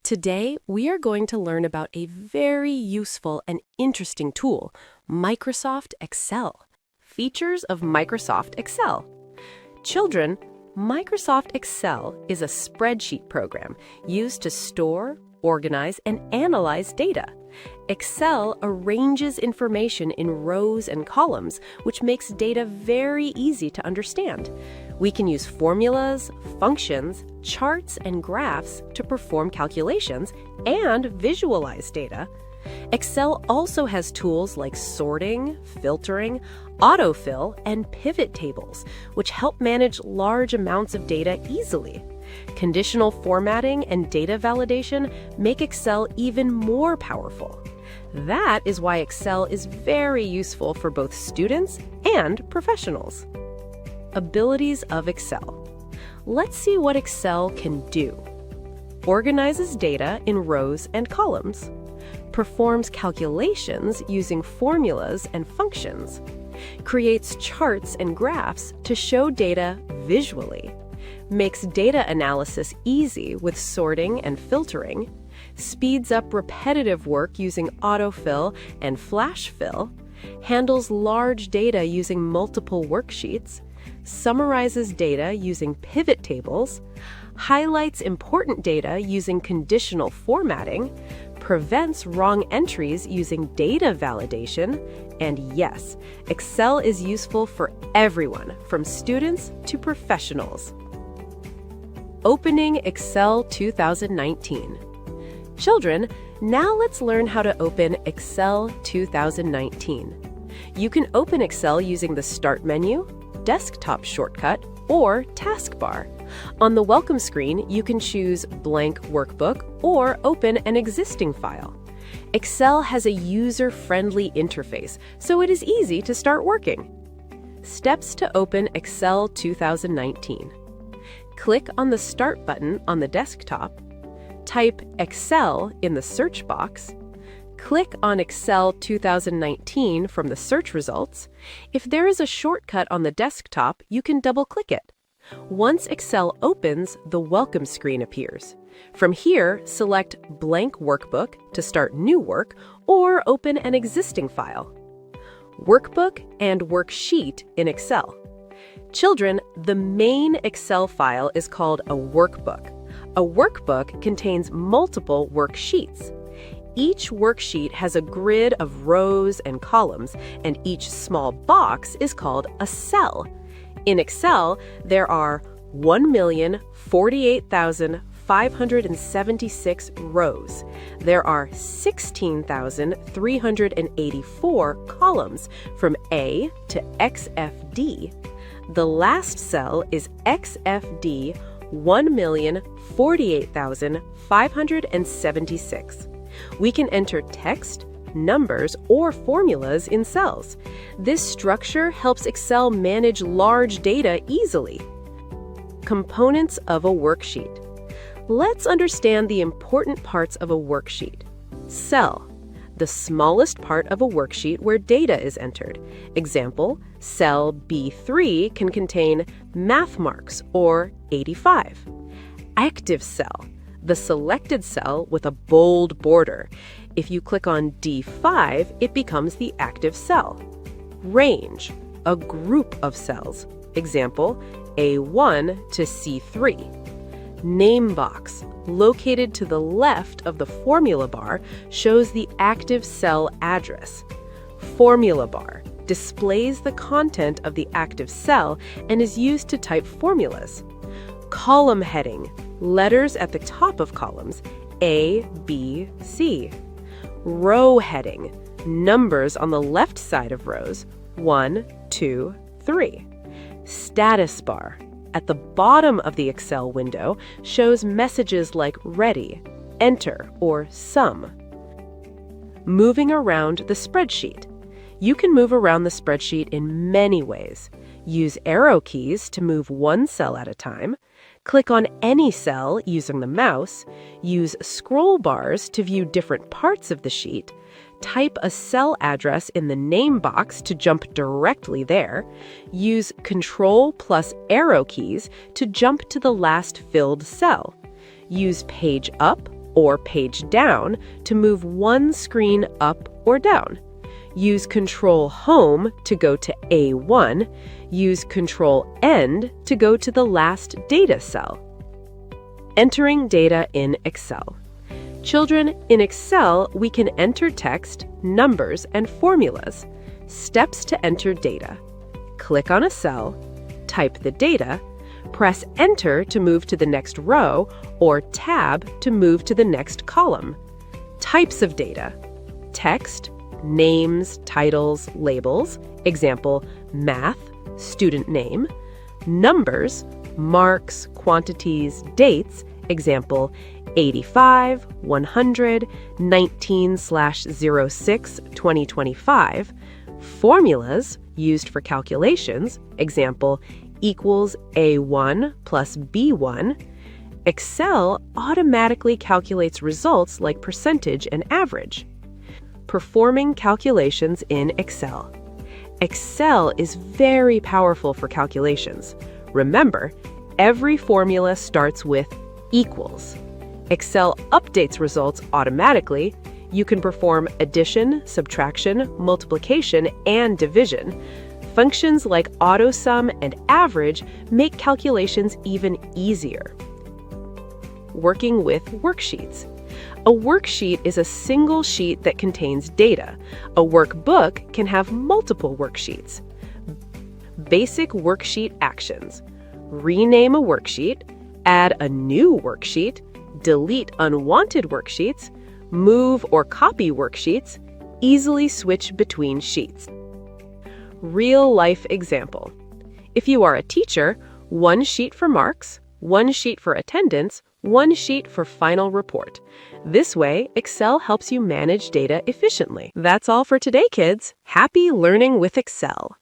Today, we are going to learn about a very useful and interesting tool, Microsoft Excel. Features of Microsoft Excel. Children, Microsoft Excel is a spreadsheet program used to store, organize, and analyze data. Excel arranges information in rows and columns, which makes data very easy to understand. We can use formulas, functions, charts, and graphs to perform calculations and visualize data. Excel also has tools like sorting, filtering, autofill, and pivot tables, which help manage large amounts of data easily. Conditional formatting and data validation make Excel even more powerful. That is why Excel is very useful for both students and professionals. Abilities of Excel. Let's see what Excel can do. Organizes data in rows and columns. Performs calculations using formulas and functions. Creates charts and graphs to show data visually. Makes data analysis easy with sorting and filtering. Speeds up repetitive work using autofill and flash fill. Handles large data using multiple worksheets. Summarizes data using pivot tables. Highlights important data using conditional formatting. Prevents wrong entries using data validation. And yes, Excel is useful for everyone, from students to professionals. Opening Excel 2019. Children, now let's learn how to open Excel 2019. You can open Excel using the Start menu, Desktop shortcut, or Taskbar. On the Welcome screen, you can choose Blank Workbook or open an existing file. Excel has a user-friendly interface, so it is easy to start working. Steps to open Excel 2019. Click on the Start button on the desktop. Type Excel in the search box. Click on Excel 2019 from the search results. If there is a shortcut on the desktop, you can double-click it. Once Excel opens, the Welcome screen appears. From here, select Blank Workbook to start new work or open an existing file. Workbook and Worksheet in Excel. Children, the main Excel file is called a workbook. A workbook contains multiple worksheets. Each worksheet has a grid of rows and columns, and each small box is called a cell. In Excel, there are 1,048,576 rows. There are 16,384 columns from A to XFD. The last cell is XFD 1,048,576. We can enter text, numbers, or formulas in cells. This structure helps Excel manage large data easily. Components of a worksheet. Let's understand the important parts of a worksheet. Cell, the smallest part of a worksheet where data is entered. Example, cell B3 can contain math marks or 85. Active cell, the selected cell with a bold border. If you click on D5, it becomes the active cell. Range, a group of cells. Example, A1 to C3. Name box, located to the left of the formula bar, shows the active cell address. Formula bar displays the content of the active cell and is used to type formulas. Column heading, letters at the top of columns, A, B, C. Row heading, numbers on the left side of rows, 1, 2, 3. Status bar, at the bottom of the Excel window, shows messages like Ready, Enter, or Sum. Moving around the spreadsheet. You can move around the spreadsheet in many ways. Use arrow keys to move one cell at a time. Click on any cell using the mouse. Use scroll bars to view different parts of the sheet. Type a cell address in the name box to jump directly there. Use Control plus arrow keys to jump to the last filled cell. Use page up, or page down to move one screen up or down. Use Control Home to go to A1. Use Control End to go to the last data cell. Entering data in Excel. Children, in Excel, we can enter text, numbers, and formulas. Steps to enter data. Click on a cell, type the data, press Enter to move to the next row, or Tab to move to the next column. Types of data. Text, names, titles, labels, example, math, student name. Numbers, marks, quantities, dates, example, 85, 100, 19/06/2025. Formulas used for calculations, example, equals A1 plus B1. Excel automatically calculates results like percentage and average. Performing calculations in Excel. Excel is very powerful for calculations. Remember, every formula starts with equals. Excel updates results automatically. You can perform addition, subtraction, multiplication, and division. Functions like AutoSum and average make calculations even easier. Working with worksheets. A worksheet is a single sheet that contains data. A workbook can have multiple worksheets. Basic worksheet actions. Rename a worksheet, add a new worksheet, delete unwanted worksheets, move or copy worksheets, easily switch between sheets. Real-life example. If you are a teacher, one sheet for marks, one sheet for attendance, one sheet for final report. This way, Excel helps you manage data efficiently. That's all for today, kids. Happy learning with Excel!